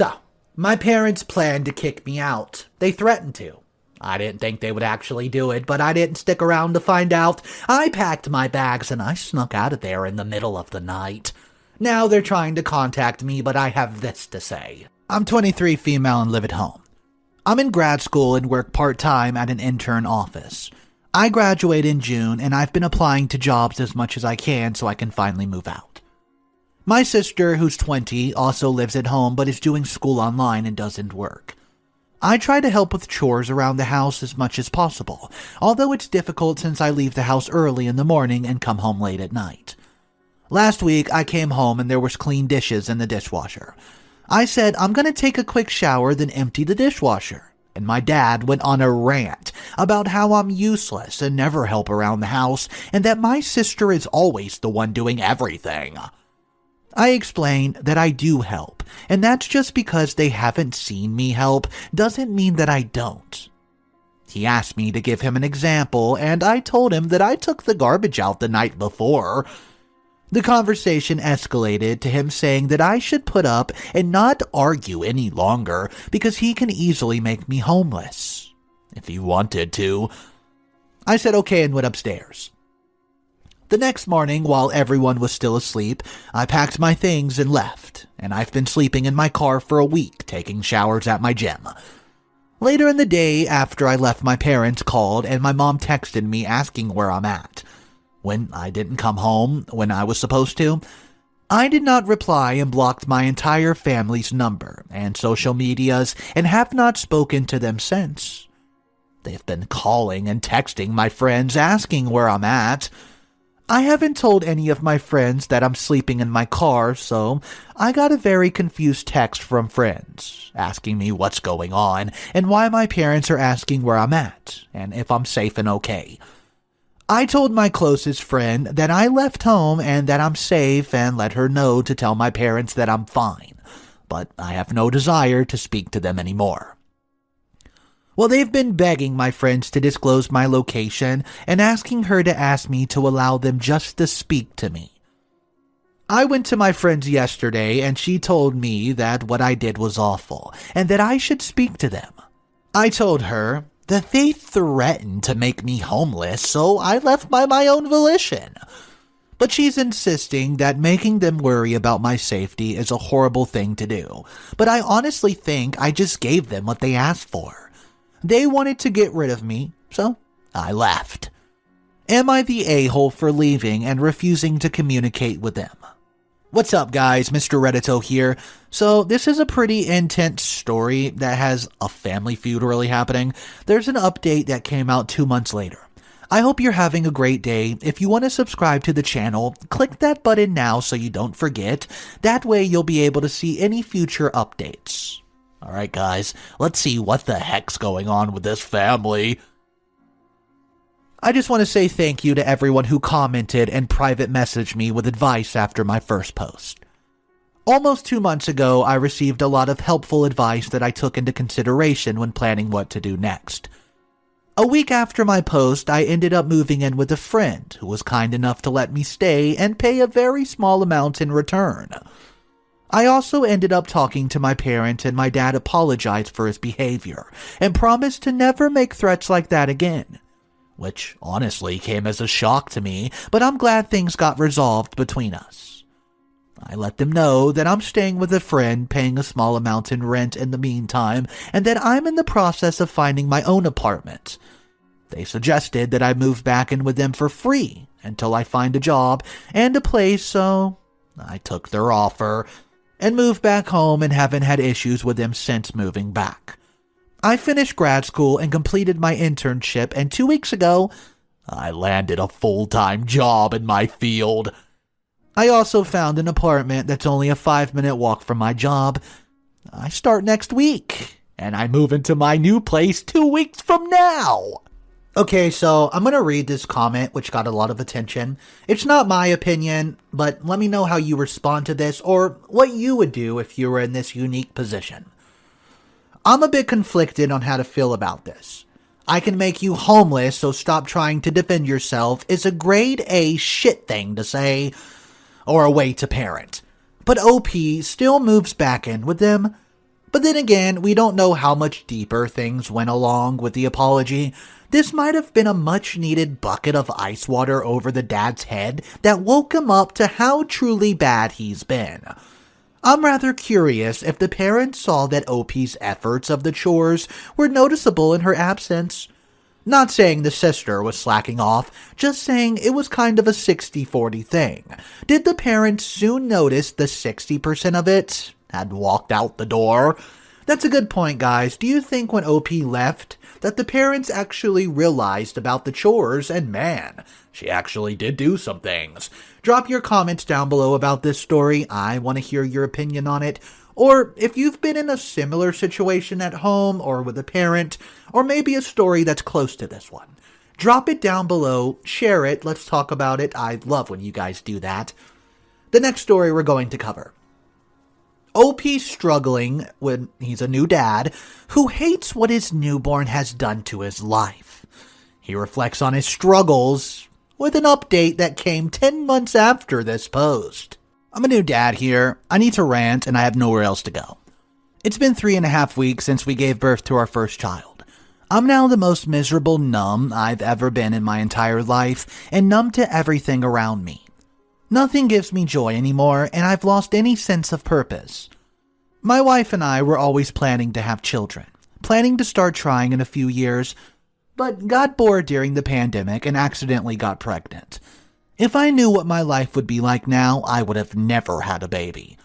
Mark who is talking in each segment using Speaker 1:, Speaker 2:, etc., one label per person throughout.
Speaker 1: So, my parents planned to kick me out. They threatened to. I didn't think they would actually do it, but I didn't stick around to find out. I packed my bags and I snuck out of there in the middle of the night. Now they're trying to contact me, but I have this to say. I'm 23, female, and live at home. I'm in grad school and work part-time at an intern office. I graduate in June, and I've been applying to jobs as much as I can so I can finally move out. My sister, who's 20, also lives at home but is doing school online and doesn't work. I try to help with chores around the house as much as possible, although it's difficult since I leave the house early in the morning and come home late at night. Last week, I came home and there was clean dishes in the dishwasher. I said, I'm going to take a quick shower, then empty the dishwasher. And my dad went on a rant about how I'm useless and never help around the house, and that my sister is always the one doing everything. I explained that I do help, and that's just because they haven't seen me help doesn't mean that I don't. He asked me to give him an example, and I told him that I took the garbage out the night before. The conversation escalated to him saying that I should put up and not argue any longer because he can easily make me homeless, if he wanted to. I said okay and went upstairs. The next morning, while everyone was still asleep, I packed my things and left, and I've been sleeping in my car for a week, taking showers at my gym. Later in the day, after I left, my parents called and my mom texted me asking where I'm at. When I didn't come home when I was supposed to, I did not reply and blocked my entire family's number and social medias and have not spoken to them since. They've been calling and texting my friends asking where I'm at. I haven't told any of my friends that I'm sleeping in my car, so I got a very confused text from friends asking me what's going on and why my parents are asking where I'm at and if I'm safe and okay. I told my closest friend that I left home and that I'm safe and let her know to tell my parents that I'm fine, but I have no desire to speak to them anymore. Well, they've been begging my friends to disclose my location and asking her to ask me to allow them just to speak to me. I went to my friends yesterday and she told me that what I did was awful and that I should speak to them. I told her that they threatened to make me homeless, so I left by my own volition. But she's insisting that making them worry about my safety is a horrible thing to do. But I honestly think I just gave them what they asked for. They wanted to get rid of me, so I left. Am I the a-hole for leaving and refusing to communicate with them? What's up, guys? Mr. Reddito here. So this is a pretty intense story that has a family feud really happening. There's an update that came out 2 months later. I hope you're having a great day. If you want to subscribe to the channel, click that button now so you don't forget. That way you'll be able to see any future updates. Alright guys, let's see what the heck's going on with this family. I just want to say thank you to everyone who commented and private messaged me with advice after my first post. Almost 2 months ago, I received a lot of helpful advice that I took into consideration when planning what to do next. A week after my post, I ended up moving in with a friend who was kind enough to let me stay and pay a very small amount in return. I also ended up talking to my parents and my dad apologized for his behavior and promised to never make threats like that again, which honestly came as a shock to me, but I'm glad things got resolved between us. I let them know that I'm staying with a friend paying a small amount in rent in the meantime and that I'm in the process of finding my own apartment. They suggested that I move back in with them for free until I find a job and a place, so I took their offer and moved back home and haven't had issues with them since moving back. I finished grad school and completed my internship, and 2 weeks ago, I landed a full-time job in my field. I also found an apartment that's only a 5-minute walk from my job. I start next week, and I move into my new place 2 weeks from now. Okay, so I'm going to read this comment, which got a lot of attention. It's not my opinion, but let me know how you respond to this or what you would do if you were in this unique position. I'm a bit conflicted on how to feel about this. I can make you homeless, so stop trying to defend yourself is a grade A shit thing to say, or a way to parent. But OP still moves back in with them. But then again, we don't know how much deeper things went along with the apology. This might have been a much-needed bucket of ice water over the dad's head that woke him up to how truly bad he's been. I'm rather curious if the parents saw that OP's efforts of the chores were noticeable in her absence. Not saying the sister was slacking off, just saying it was kind of a 60-40 thing. Did the parents soon notice the 60% of it had walked out the door? That's a good point, guys. Do you think when OP left that the parents actually realized about the chores and man, she actually did do some things? Drop your comments down below about this story. I want to hear your opinion on it. Or if you've been in a similar situation at home or with a parent, or maybe a story that's close to this one. Drop it down below, share it, let's talk about it. I love when you guys do that. The next story we're going to cover. OP's struggling when he's a new dad who hates what his newborn has done to his life. He reflects on his struggles with an update that came 10 months after this post. I'm a new dad here. I need to rant and I have nowhere else to go. It's been 3.5 weeks since we gave birth to our first child. I'm now the most miserable numb I've ever been in my entire life and numb to everything around me. Nothing gives me joy anymore, and I've lost any sense of purpose. My wife and I were always planning to have children, planning to start trying in a few years, but got bored during the pandemic and accidentally got pregnant. If I knew what my life would be like now, I would have never had a baby.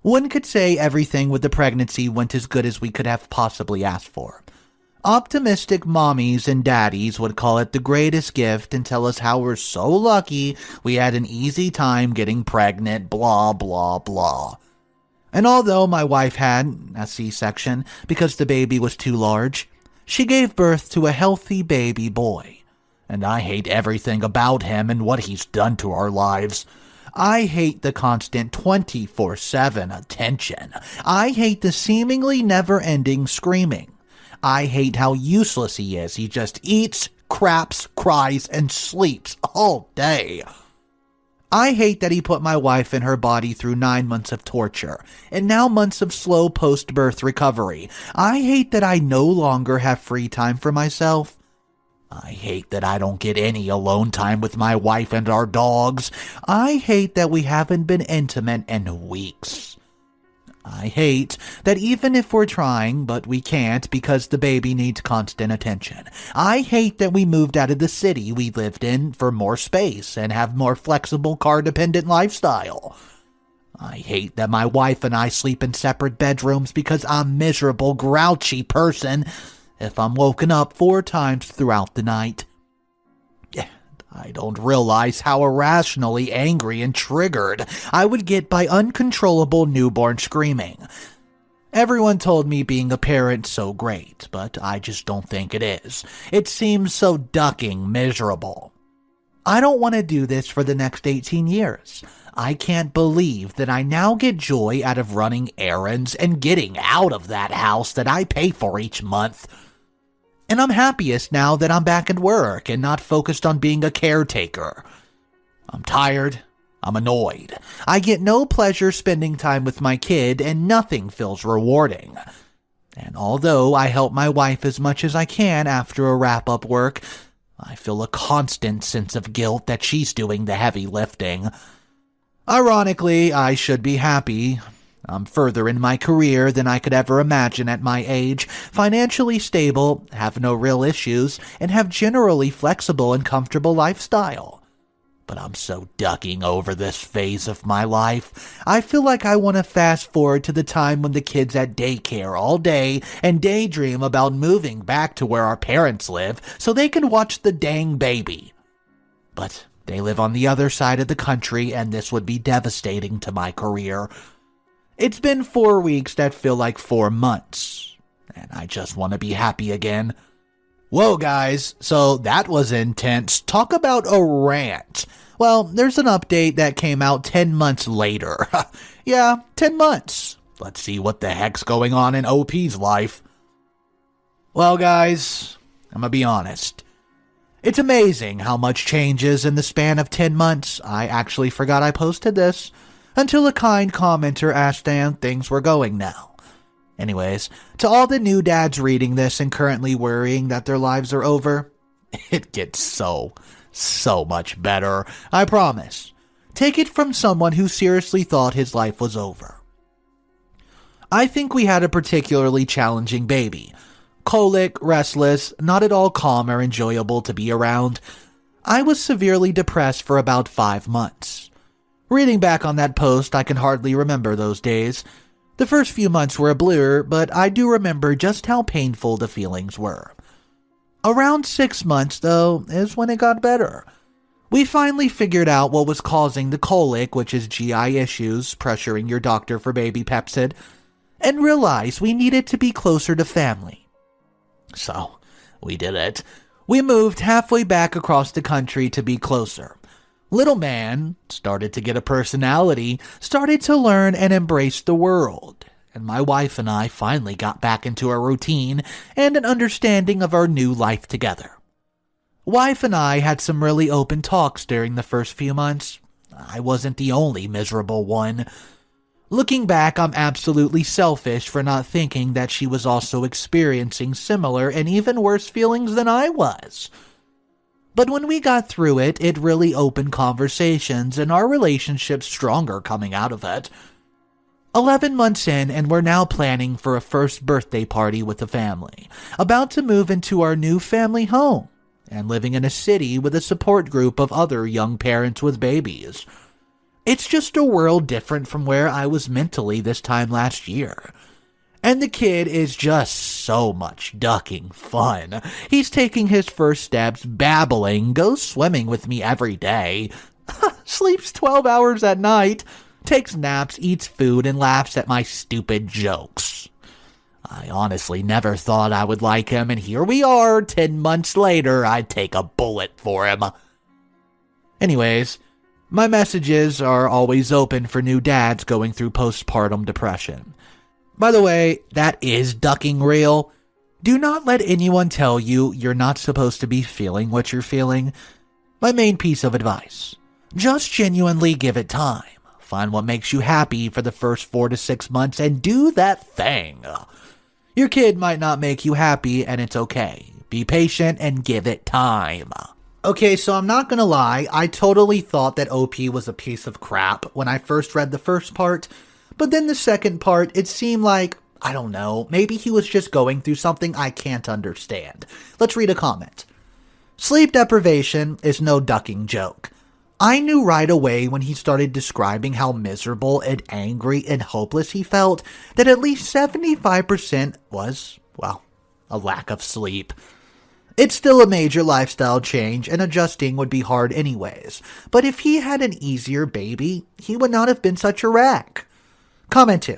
Speaker 1: One could say everything with the pregnancy went as good as we could have possibly asked for. Optimistic mommies and daddies would call it the greatest gift and tell us how we're so lucky we had an easy time getting pregnant, blah, blah, blah. And although my wife had a C-section because the baby was too large, she gave birth to a healthy baby boy. And I hate everything about him and what he's done to our lives. I hate the constant 24/7 attention. I hate the seemingly never-ending screaming. I hate how useless he is. He just eats, craps, cries, and sleeps all day. I hate that he put my wife and her body through 9 months of torture, and now months of slow post-birth recovery. I hate that I no longer have free time for myself. I hate that I don't get any alone time with my wife and our dogs. I hate that we haven't been intimate in weeks. I hate that even if we're trying, but we can't because the baby needs constant attention. I hate that we moved out of the city we lived in for more space and have more flexible car-dependent lifestyle. I hate that my wife and I sleep in separate bedrooms because I'm a miserable, grouchy person if I'm woken up 4 times throughout the night. I don't realize how irrationally angry and triggered I would get by uncontrollable newborn screaming. Everyone told me being a parent's so great, but I just don't think it is. It seems so ducking miserable. I don't want to do this for the next 18 years. I can't believe that I now get joy out of running errands and getting out of that house that I pay for each month. And I'm happiest now that I'm back at work and not focused on being a caretaker. I'm tired. I'm annoyed. I get no pleasure spending time with my kid and nothing feels rewarding. And although I help my wife as much as I can after a wrap-up work, I feel a constant sense of guilt that she's doing the heavy lifting. Ironically, I should be happy. I'm further in my career than I could ever imagine at my age, financially stable, have no real issues, and have generally flexible and comfortable lifestyle. But I'm so ducking over this phase of my life. I feel like I want to fast forward to the time when the kid's at daycare all day and daydream about moving back to where our parents live so they can watch the dang baby. But they live on the other side of the country and this would be devastating to my career. It's been 4 weeks that feel like 4 months, and I just want to be happy again. Whoa, guys, so that was intense. Talk about a rant. Well, there's an update that came out 10 months later. Yeah, 10 months. Let's see what the heck's going on in OP's life. Well, guys, I'm gonna be honest. It's amazing how much changes in the span of 10 months. I actually forgot I posted this. Until a kind commenter asked Dan things were going now. Anyways, to all the new dads reading this and currently worrying that their lives are over, it gets so much better, I promise. Take it from someone who seriously thought his life was over. I think we had a particularly challenging baby. Colic, restless, not at all calm or enjoyable to be around. I was severely depressed for about 5 months. Reading back on that post, I can hardly remember those days. The first few months were a blur, but I do remember just how painful the feelings were. Around 6 months, though, is when it got better. We finally figured out what was causing the colic, which is GI issues, pressuring your doctor for baby Pepsid, and realized we needed to be closer to family. So, we did it. We moved halfway back across the country to be closer. Little man started to get a personality, started to learn and embrace the world, and my wife and I finally got back into a routine and an understanding of our new life together. Wife and I had some really open talks during the first few months. I wasn't the only miserable one. Looking back, I'm absolutely selfish for not thinking that she was also experiencing similar and even worse feelings than I was. But when we got through it, it really opened conversations and our relationship stronger coming out of it. 11 months in, and we're now planning for a first birthday party with the family, about to move into our new family home, and living in a city with a support group of other young parents with babies. It's just a world different from where I was mentally this time last year. And the kid is just so much ducking fun. He's taking his first steps, babbling, goes swimming with me every day, sleeps 12 hours at night, takes naps, eats food, and laughs at my stupid jokes. I honestly never thought I would like him, and here we are, 10 months later, I'd take a bullet for him. Anyways, my messages are always open for new dads going through postpartum depression. By the way, that is ducking real. Do not let anyone tell you you're not supposed to be feeling what you're feeling. My main piece of advice: just genuinely give it time. Find what makes you happy for the first 4 to 6 months and do that thing. Your kid might not make you happy, and it's okay. Be patient and give it time. Okay, so I'm not gonna lie, I totally thought that OP was a piece of crap when I first read the first part. But then the second part, it seemed like, I don't know, maybe he was just going through something I can't understand. Let's read a comment. Sleep deprivation is no ducking joke. I knew right away when he started describing how miserable and angry and hopeless he felt that at least 75% was, well, a lack of sleep. It's still a major lifestyle change, and adjusting would be hard anyways. But if he had an easier baby, he would not have been such a wreck. Comment 2.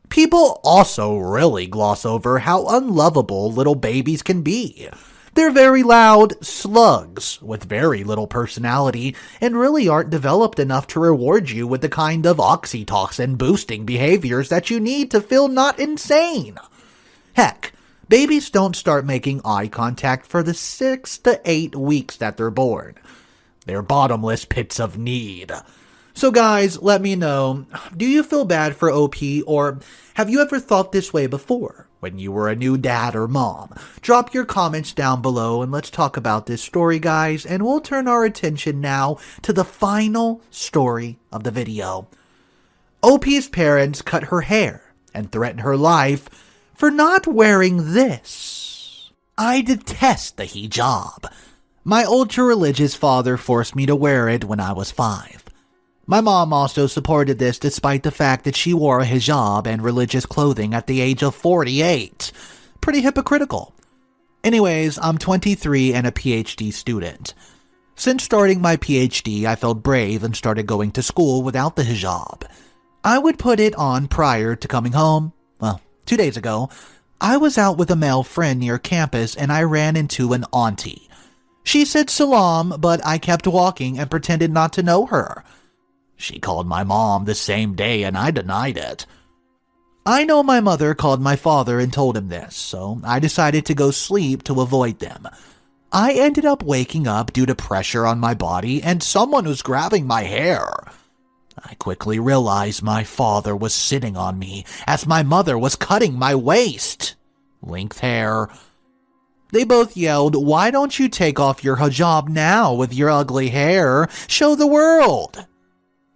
Speaker 1: People also really gloss over how unlovable little babies can be. They're very loud slugs with very little personality and really aren't developed enough to reward you with the kind of oxytocin boosting behaviors that you need to feel not insane. Heck, babies don't start making eye contact for the 6 to 8 weeks that they're born. They're bottomless pits of need. So guys, let me know, do you feel bad for OP, or have you ever thought this way before when you were a new dad or mom? Drop your comments down below and let's talk about this story, guys, and we'll turn our attention now to the final story of the video. OP's parents cut her hair and threatened her life for not wearing this. I detest the hijab. My ultra-religious father forced me to wear it when I was 5. My mom also supported this despite the fact that she wore a hijab and religious clothing at the age of 48. Pretty hypocritical. Anyways, I'm 23 and a PhD student. Since starting my PhD, I felt brave and started going to school without the hijab. I would put it on prior to coming home. Well, 2 days ago, I was out with a male friend near campus and I ran into an auntie. She said salam, but I kept walking and pretended not to know her. She called my mom the same day and I denied it. I know my mother called my father and told him this, so I decided to go sleep to avoid them. I ended up waking up due to pressure on my body and someone was grabbing my hair. I quickly realized my father was sitting on me as my mother was cutting my waist. Length hair. They both yelled, "Why don't you take off your hijab now with your ugly hair? Show the world!"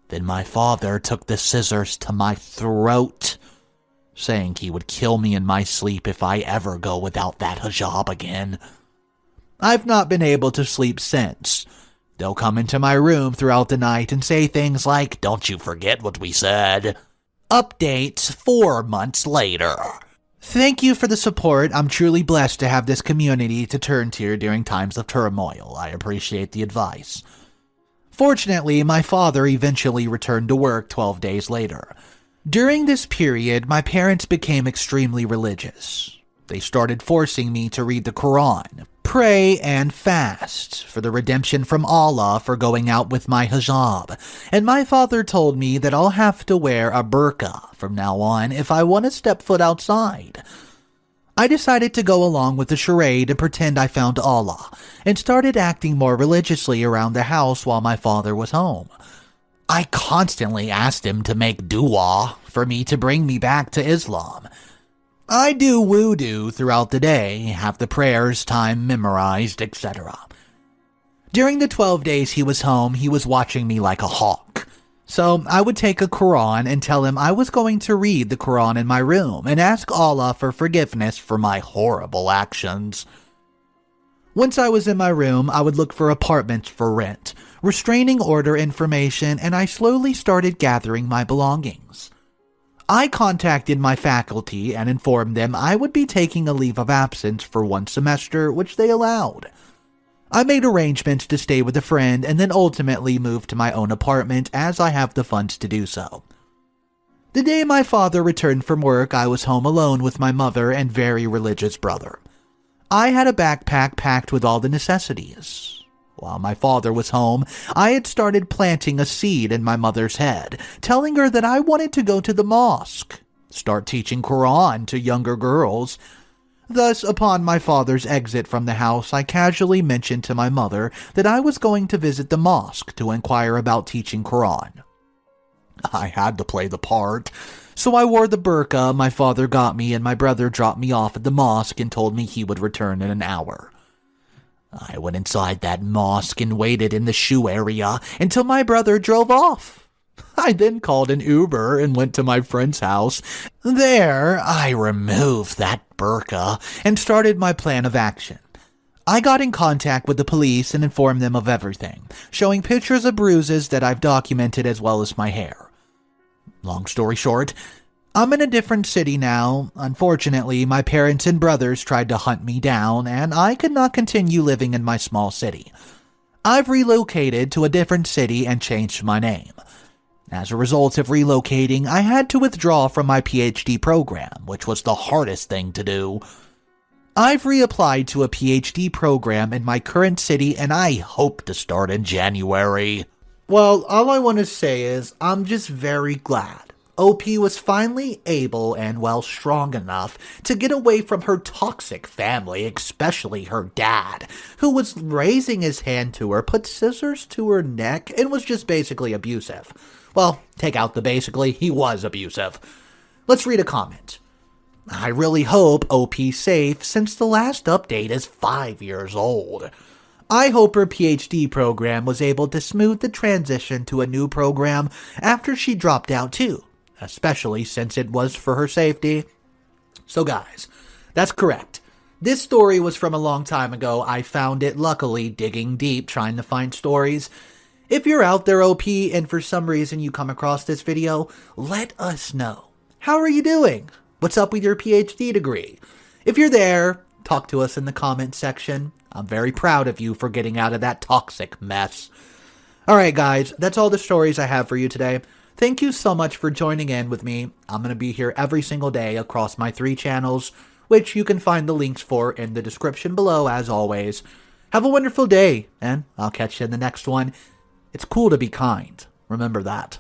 Speaker 1: Then my father took the scissors to my throat, saying he would kill me in my sleep if I ever go without that hijab again. I've not been able to sleep since. They'll come into my room throughout the night and say things like, "Don't you forget what we said." Updates 4 months later. Thank you for the support. I'm truly blessed to have this community to turn to during times of turmoil. I appreciate the advice. Fortunately, my father eventually returned to work 12 days later. During this period, my parents became extremely religious. They started forcing me to read the Quran, pray, and fast for the redemption from Allah for going out with my hijab, and my father told me that I'll have to wear a burqa from now on if I want to step foot outside. I decided to go along with the charade and pretend I found Allah, and started acting more religiously around the house while my father was home. I constantly asked him to make dua for me to bring me back to Islam. I do wudu throughout the day, have the prayers time memorized, etc. During the 12 days he was home, he was watching me like a hawk. So I would take a Quran and tell him I was going to read the Quran in my room and ask Allah for forgiveness for my horrible actions. Once I was in my room, I would look for apartments for rent, restraining order information, and I slowly started gathering my belongings. I contacted my faculty and informed them I would be taking a leave of absence for 1 semester, which they allowed. I made arrangements to stay with a friend and then ultimately moved to my own apartment as I have the funds to do so. The day my father returned from work, I was home alone with my mother and very religious brother. I had a backpack packed with all the necessities. While my father was home, I had started planting a seed in my mother's head, telling her that I wanted to go to the mosque, start teaching Quran to younger girls. Thus, upon my father's exit from the house, I casually mentioned to my mother that I was going to visit the mosque to inquire about teaching Quran. I had to play the part, so I wore the burqa my father got me, and my brother dropped me off at the mosque and told me he would return in an hour. I went inside that mosque and waited in the shoe area until my brother drove off. I then called an Uber and went to my friend's house. There, I removed that burqa and started my plan of action. I got in contact with the police and informed them of everything, showing pictures of bruises that I've documented as well as my hair. Long story short, I'm in a different city now. Unfortunately, my parents and brothers tried to hunt me down, and I could not continue living in my small city. I've relocated to a different city and changed my name. As a result of relocating, I had to withdraw from my PhD program, which was the hardest thing to do. I've reapplied to a PhD program in my current city, and I hope to start in January. Well, all I want to say is I'm just very glad OP was finally able and, well, strong enough to get away from her toxic family, especially her dad, who was raising his hand to her, put scissors to her neck, and was just basically abusive. Well, take out the basically, he was abusive. Let's read a comment. I really hope OP's safe since the last update is 5 years old. I hope her PhD program was able to smooth the transition to a new program after she dropped out too, especially since it was for her safety. So guys, that's correct. This story was from a long time ago. I found it, luckily, digging deep, trying to find stories. If you're out there, OP, and for some reason you come across this video, let us know. How are you doing? What's up with your PhD degree? If you're there, talk to us in the comment section. I'm very proud of you for getting out of that toxic mess. Alright guys, that's all the stories I have for you today. Thank you so much for joining in with me. I'm going to be here every single day across my 3 channels, which you can find the links for in the description below as always. Have a wonderful day, and I'll catch you in the next one. It's cool to be kind. Remember that.